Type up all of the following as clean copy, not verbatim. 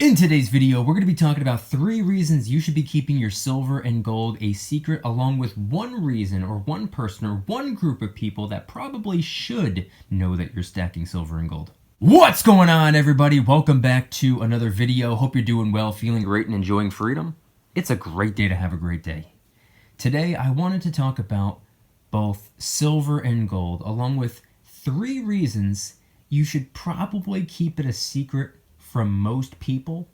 In today's video, we're going to be talking about 3 reasons you should be keeping your silver and gold a secret, along with 1 reason or 1 person or 1 group of people that probably should know that you're stacking silver and gold. What's going on, everybody? Welcome back to another video. Hope you're doing well, feeling great, and enjoying freedom. It's a great day to have a great day. Today, I wanted to talk about both silver and gold, along with 3 reasons you should probably keep it a secret from most people,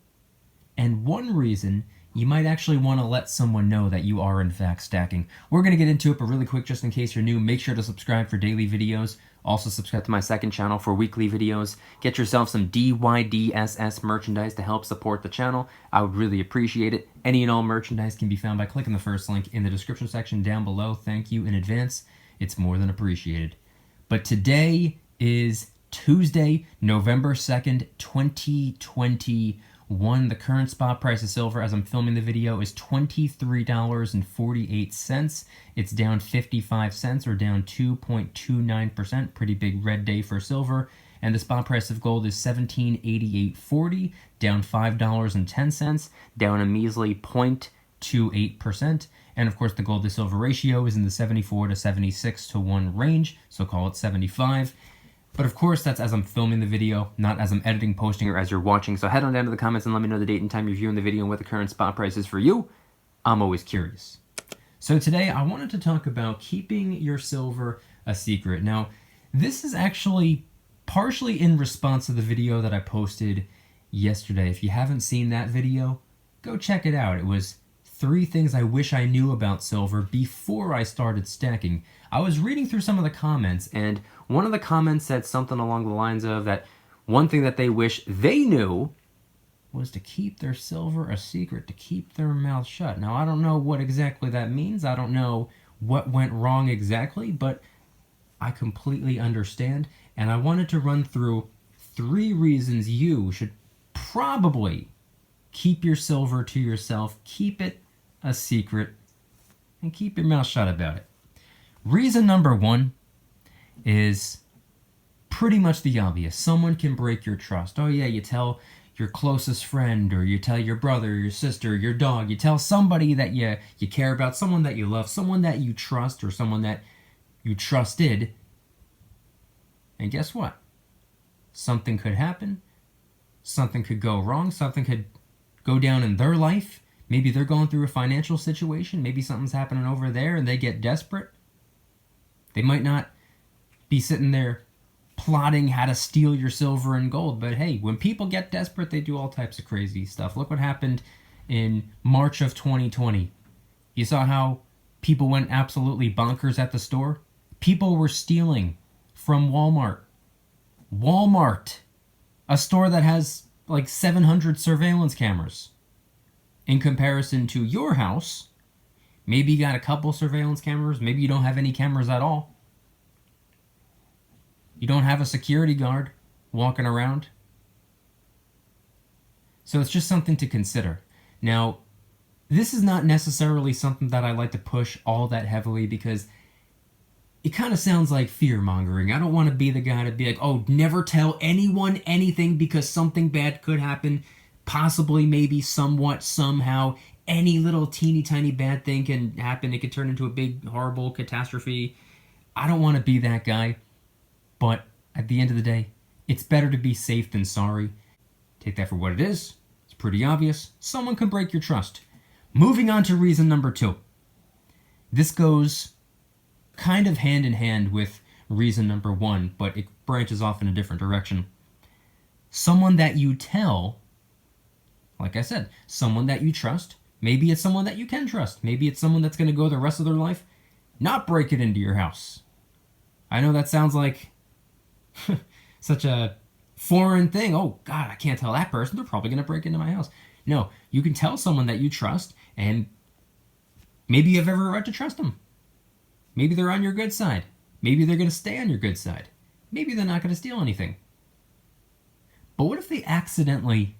and 1 reason you might actually want to let someone know that you are in fact stacking. We're going to get into it, but really quick, just in case you're new, make sure to subscribe for daily videos. Also subscribe to my second channel for weekly videos. Get yourself some DYDSS merchandise to help support the channel. I would really appreciate it. Any and all merchandise can be found by clicking the first link in the description section down below. Thank you in advance. It's more than appreciated. But today is Tuesday, November 2nd, 2021. The current spot price of silver as I'm filming the video is $23.48. It's down 55 cents or down 2.29%. Pretty big red day for silver. And the spot price of gold is $17.8840, down $5.10, down a measly 0.28%. And of course, the gold to silver ratio is in the 74 to 76 to 1 range, so call it 75. But of course, that's as I'm filming the video, not as I'm editing, posting, or as you're watching. So head on down to the comments and let me know the date and time you're viewing the video and what the current spot price is for you. I'm always curious. So today, I wanted to talk about keeping your silver a secret. Now, this is actually partially in response to the video that I posted yesterday. If you haven't seen that video, go check it out. It was 3 things I wish I knew about silver before I started stacking. I was reading through some of the comments, and one of the comments said something along the lines of that one thing that they wish they knew was to keep their silver a secret, to keep their mouth shut. Now, I don't know what exactly that means. I don't know what went wrong exactly, but I completely understand, and I wanted to run through 3 reasons you should probably keep your silver to yourself, keep it a secret, and keep your mouth shut about it. Reason number 1 is pretty much the obvious. Someone can break your trust. Oh yeah, you tell your closest friend, or you tell your brother, your sister, your dog, you tell somebody that you care about, someone that you love, someone that you trust, or someone that you trusted, and guess what? Something could happen, something could go wrong, something could go down in their life. Maybe they're going through a financial situation, maybe something's happening over there and they get desperate. They might not be sitting there plotting how to steal your silver and gold, but hey, when people get desperate, they do all types of crazy stuff. Look what happened in March of 2020. You saw how people went absolutely bonkers at the store? People were stealing from Walmart. Walmart, a store that has like 700 surveillance cameras. In comparison to your house, maybe you got a couple surveillance cameras, maybe you don't have any cameras at all. You don't have a security guard walking around. So it's just something to consider. Now, this is not necessarily something that I like to push all that heavily because it kind of sounds like fear-mongering. I don't want to be the guy to be like, oh, never tell anyone anything because something bad could happen. Possibly, maybe, somewhat, somehow, any little teeny tiny bad thing can happen. It could turn into a big, horrible catastrophe. I don't want to be that guy, but at the end of the day, it's better to be safe than sorry. Take that for what it is. It's pretty obvious. Someone can break your trust. Moving on to reason number 2. This goes kind of hand in hand with reason number 1, but it branches off in a different direction. Someone that you tell, like I said, someone that you trust. Maybe it's someone that you can trust. Maybe it's someone that's going to go the rest of their life not break it into your house. I know that sounds like such a foreign thing. Oh, God, I can't tell that person. They're probably going to break into my house. No, you can tell someone that you trust, and maybe you have every right to trust them. Maybe they're on your good side. Maybe they're going to stay on your good side. Maybe they're not going to steal anything. But what if they accidentally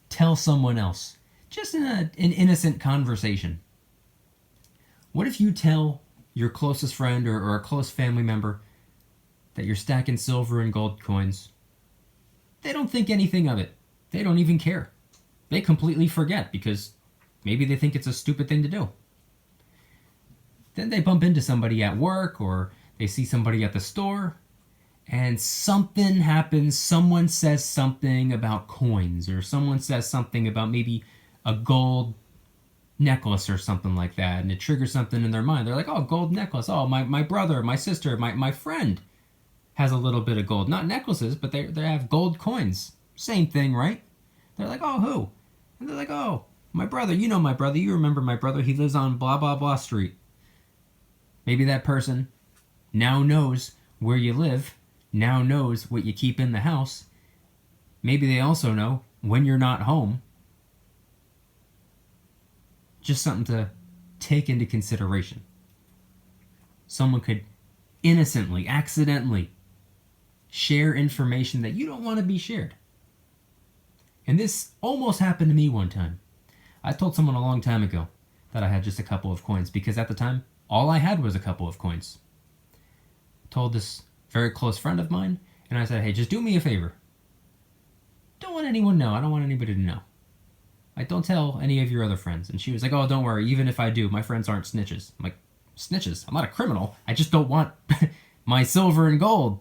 tell someone else, just in an innocent conversation? What if you tell your closest friend or a close family member that you're stacking silver and gold coins? They don't think anything of it. They don't even care. They completely forget because maybe they think it's a stupid thing to do. Then they bump into somebody at work or they see somebody at the store and something happens. Someone says something about coins or someone says something about maybe a gold necklace or something like that, and it triggers something in their mind. They're like, oh, gold necklace. Oh, my brother, my sister, my friend has a little bit of gold. Not necklaces, but they have gold coins. Same thing, right? They're like, oh, who? And they're like, oh, my brother. You know my brother. You remember my brother. He lives on blah, blah, blah street. Maybe that person now knows where you live, now knows what you keep in the house. Maybe they also know when you're not home. Just something to take into consideration. Someone could innocently, accidentally share information that you don't want to be shared. And this almost happened to me one time. I told someone a long time ago that I had just a couple of coins because at the time, all I had was a couple of coins. Told this very close friend of mine, and I said, hey, just do me a favor. Don't let anyone know. I don't want anybody to know. Don't tell any of your other friends. And she was like, oh, don't worry. Even if I do, my friends aren't snitches. I'm like, snitches? I'm not a criminal. I just don't want my silver and gold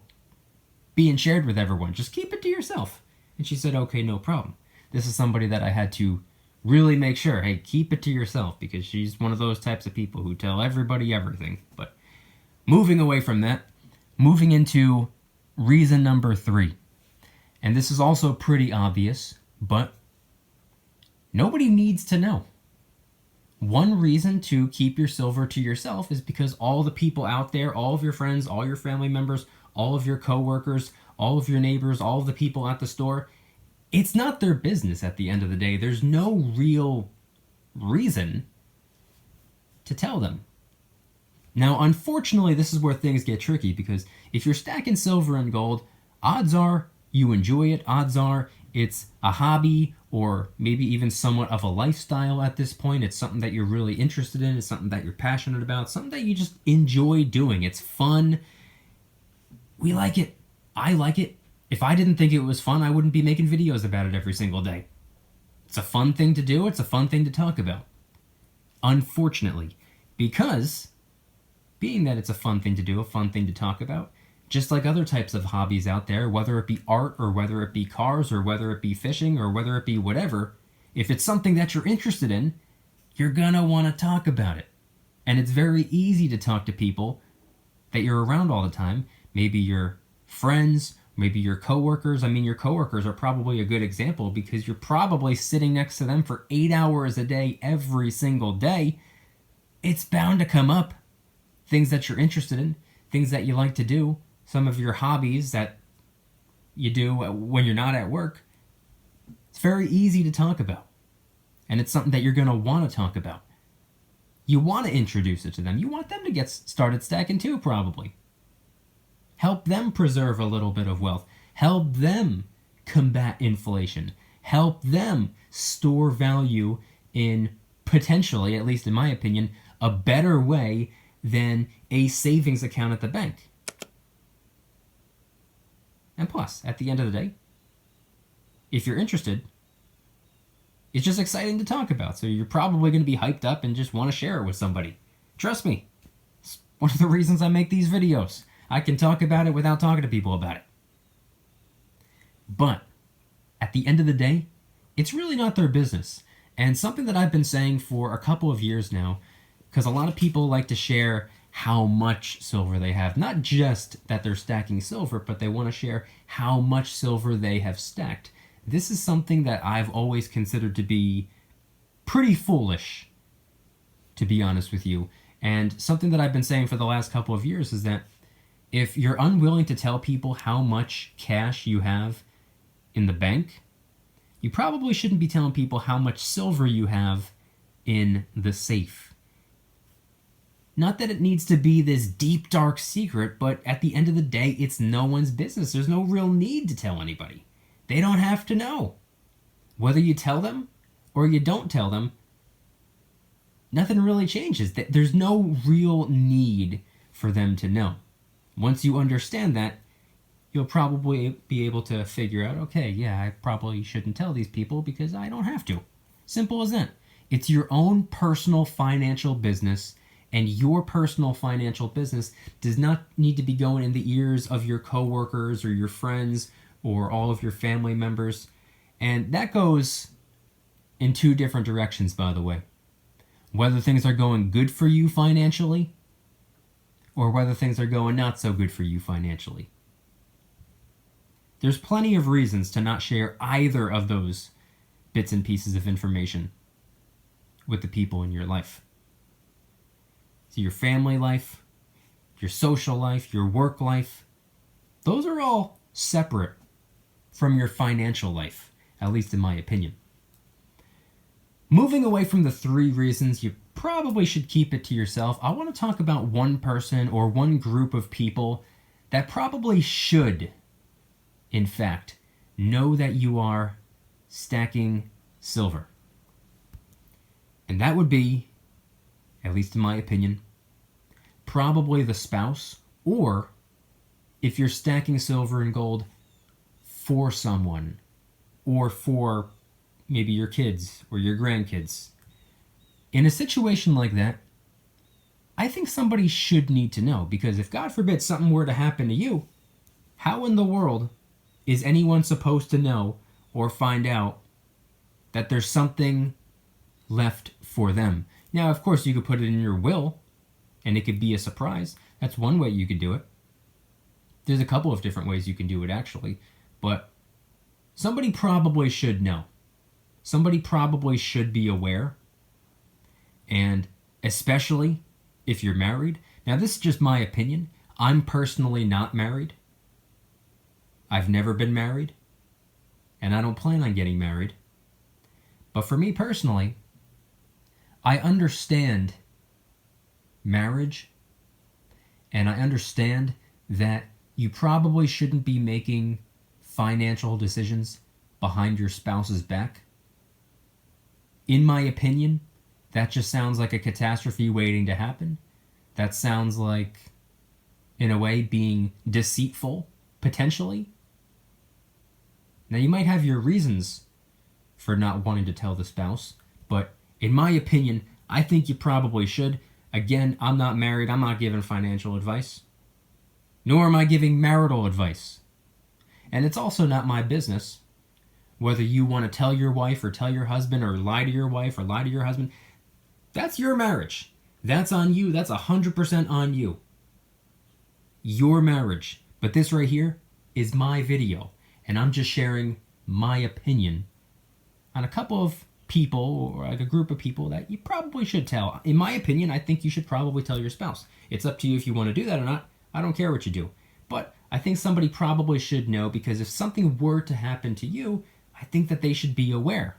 being shared with everyone. Just keep it to yourself. And she said, okay, no problem. This is somebody that I had to really make sure, hey, keep it to yourself, because she's one of those types of people who tell everybody everything. But moving away from that, moving into reason number 3. And this is also pretty obvious, but nobody needs to know. One reason to keep your silver to yourself is because all the people out there, all of your friends, all your family members, all of your coworkers, all of your neighbors, all of the people at the store, it's not their business at the end of the day. There's no real reason to tell them. Now, unfortunately, this is where things get tricky, because if you're stacking silver and gold, odds are you enjoy it. Odds are it's a hobby or maybe even somewhat of a lifestyle at this point. It's something that you're really interested in. It's something that you're passionate about. Something that you just enjoy doing. It's fun. We like it. I like it. If I didn't think it was fun, I wouldn't be making videos about it every single day. It's a fun thing to do. It's a fun thing to talk about. Unfortunately, because being that it's a fun thing to do, a fun thing to talk about, just like other types of hobbies out there, whether it be art or whether it be cars or whether it be fishing or whether it be whatever, if it's something that you're interested in, you're gonna want to talk about it. And it's very easy to talk to people that you're around all the time. Maybe your friends, maybe your coworkers. I mean, your coworkers are probably a good example because you're probably sitting next to them for 8 hours a day, every single day. It's bound to come up. Things that you're interested in, things that you like to do, some of your hobbies that you do when you're not at work. It's very easy to talk about. And it's something that you're going to want to talk about. You want to introduce it to them. You want them to get started stacking too, probably. Help them preserve a little bit of wealth. Help them combat inflation. Help them store value in potentially, at least in my opinion, a better way than a savings account at the bank. And plus, at the end of the day, if you're interested, it's just exciting to talk about. So you're probably going to be hyped up and just want to share it with somebody. Trust me, it's one of the reasons I make these videos. I can talk about it without talking to people about it. But at the end of the day, it's really not their business. And something that I've been saying for a couple of years now, because a lot of people like to share how much silver they have. Not just that they're stacking silver, but they want to share how much silver they have stacked. This is something that I've always considered to be pretty foolish, to be honest with you. And something that I've been saying for the last couple of years is that if you're unwilling to tell people how much cash you have in the bank, you probably shouldn't be telling people how much silver you have in the safe. Not that it needs to be this deep, dark secret, but at the end of the day, it's no one's business. There's no real need to tell anybody. They don't have to know. Whether you tell them or you don't tell them, nothing really changes. There's no real need for them to know. Once you understand that, you'll probably be able to figure out, okay, yeah, I probably shouldn't tell these people because I don't have to. Simple as that. It's your own personal financial business, and your personal financial business does not need to be going in the ears of your coworkers or your friends or all of your family members. And that goes in two different directions, by the way. Whether things are going good for you financially, or whether things are going not so good for you financially. There's plenty of reasons to not share either of those bits and pieces of information with the people in your life. So your family life, your social life, your work life, those are all separate from your financial life, at least in my opinion. Moving away from the three reasons you probably should keep it to yourself, I want to talk about one person or one group of people that probably should, in fact, know that you are stacking silver. And that would be, at least in my opinion, probably the spouse, or if you're stacking silver and gold for someone, or for maybe your kids or your grandkids. In a situation like that, I think somebody should need to know, because if God forbid something were to happen to you, how in the world is anyone supposed to know or find out that there's something left for them? Now, of course, you could put it in your will, and it could be a surprise. That's one way you could do it. There's a couple of different ways you can do it, actually. But somebody probably should know. Somebody probably should be aware. And especially if you're married. Now, this is just my opinion. I'm personally not married. I've never been married. And I don't plan on getting married. But for me personally, I understand marriage. And I understand that you probably shouldn't be making financial decisions behind your spouse's back. In my opinion, that just sounds like a catastrophe waiting to happen. That sounds like, in a way, being deceitful, potentially. Now, you might have your reasons for not wanting to tell the spouse, but in my opinion, I think you probably should. Again, I'm not married. I'm not giving financial advice. Nor am I giving marital advice. And it's also not my business whether you want to tell your wife or tell your husband or lie to your wife or lie to your husband. That's your marriage. That's on you. That's 100% on you. Your marriage. But this right here is my video. And I'm just sharing my opinion on a couple of people, or like a group of people, that you probably should tell. In my opinion, I think you should probably tell your spouse. It's up to you if you want to do that or not. I don't care what you do. But I think somebody probably should know, because if something were to happen to you, I think that they should be aware.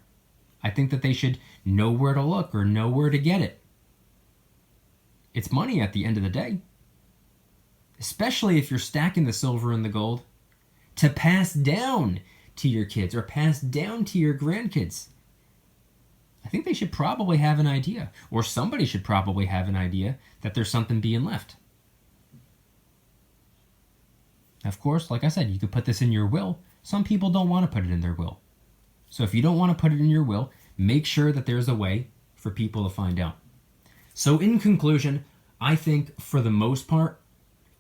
I think that they should know where to look or know where to get it. It's money at the end of the day. Especially if you're stacking the silver and the gold to pass down to your kids or pass down to your grandkids. I think they should probably have an idea, or somebody should probably have an idea, that there's something being left. Of course, like I said, you could put this in your will. Some people don't want to put it in their will. So if you don't want to put it in your will, make sure that there's a way for people to find out. So in conclusion, I think for the most part,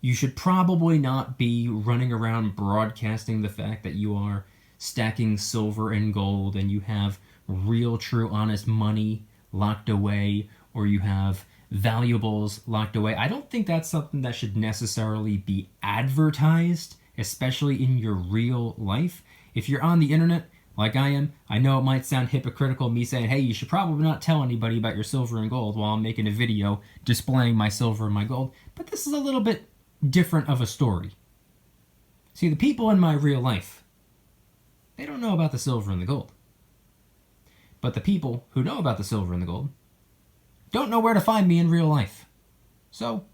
you should probably not be running around broadcasting the fact that you are stacking silver and gold and you have real, true, honest money locked away, or you have valuables locked away. I don't think that's something that should necessarily be advertised, especially in your real life. If you're on the internet, like I am, I know it might sound hypocritical, me saying, hey, you should probably not tell anybody about your silver and gold while I'm making a video displaying my silver and my gold. But this is a little bit different of a story. See, the people in my real life, they don't know about the silver and the gold. But the people who know about the silver and the gold don't know where to find me in real life. So,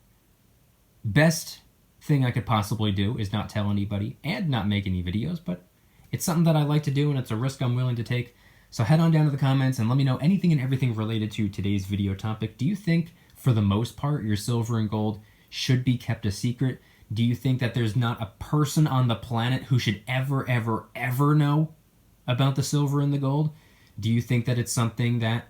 best thing I could possibly do is not tell anybody and not make any videos, but it's something that I like to do, and it's a risk I'm willing to take. So head on down to the comments and let me know anything and everything related to today's video topic. Do you think, for the most part, your silver and gold should be kept a secret? Do you think that there's not a person on the planet who should ever, ever, ever know about the silver and the gold? Do you think that it's something that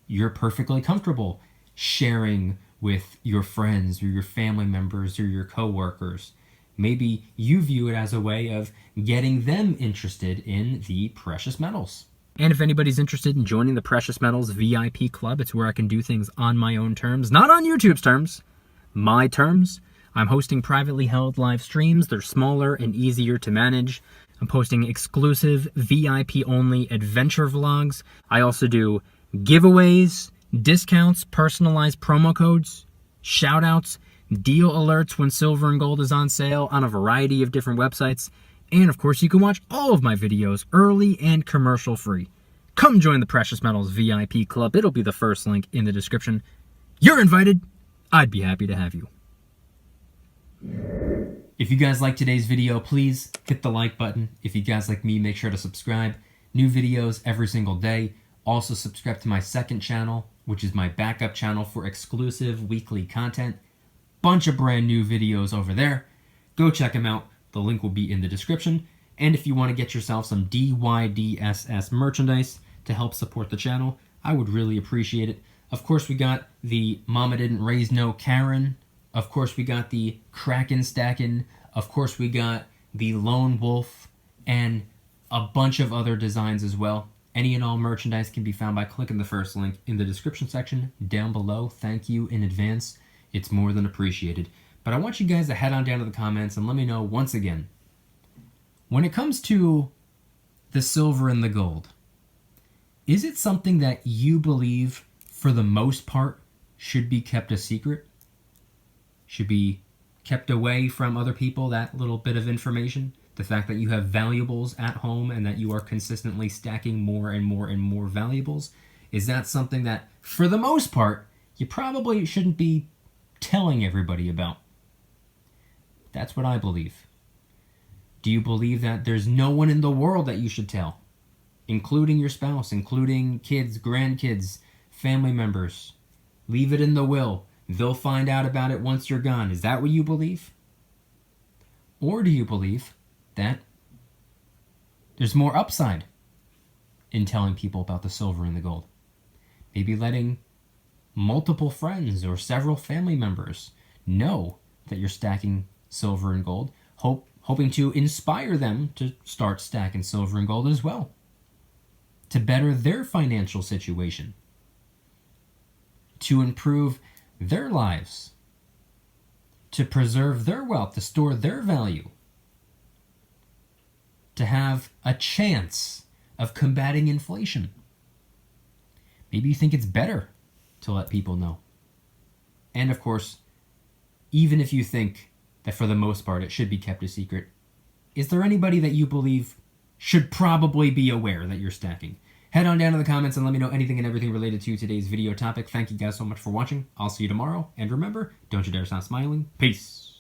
you're perfectly comfortable sharing with your friends or your family members or your coworkers? Maybe you view it as a way of getting them interested in the precious metals. And if anybody's interested in joining the Precious Metals VIP Club, it's where I can do things on my own terms, not on YouTube's terms, my terms. I'm hosting privately held live streams. They're smaller and easier to manage. I'm posting exclusive VIP-only adventure vlogs. I also do giveaways, discounts, personalized promo codes, shoutouts, deal alerts when silver and gold is on sale on a variety of different websites. And of course, you can watch all of my videos early and commercial free. Come join the Precious Metals VIP Club. It'll be the first link in the description. You're invited. I'd be happy to have you. If you guys like today's video, please hit the like button. If you guys like me, make sure to subscribe. New videos every single day. Also subscribe to my second channel, which is my backup channel for exclusive weekly content. Bunch of brand new videos over there. Go check them out. The link will be in the description. And if you want to get yourself some DYDSS merchandise to help support the channel, I would really appreciate it. Of course, we got the Mama Didn't Raise No Karen. Of course, we got the Kraken Stackin'. Of course, we got the Lone Wolf and a bunch of other designs as well. Any and all merchandise can be found by clicking the first link in the description section down below. Thank you in advance. It's more than appreciated. But I want you guys to head on down to the comments and let me know once again, when it comes to the silver and the gold, is it something that you believe, for the most part, should be kept a secret? Should be kept away from other people, that little bit of information? The fact that you have valuables at home and that you are consistently stacking more and more and more valuables, is that something that, for the most part, you probably shouldn't be telling everybody about? That's what I believe. Do you believe that there's no one in the world that you should tell, including your spouse, including kids, grandkids, family members? Leave it in the will. They'll find out about it once you're gone. Is that what you believe? Or do you believe that there's more upside in telling people about the silver and the gold? Maybe letting multiple friends or several family members know that you're stacking silver and gold, hoping to inspire them to start stacking silver and gold as well, to better their financial situation, to improve their lives, to preserve their wealth, to store their value, to have a chance of combating inflation. Maybe you think it's better to let people know. And of course, even if you think that for the most part it should be kept a secret, is there anybody that you believe should probably be aware that you're stacking? Head on down to the comments and let me know anything and everything related to today's video topic. Thank you guys so much for watching. I'll see you tomorrow. And remember, don't you dare stop smiling. Peace.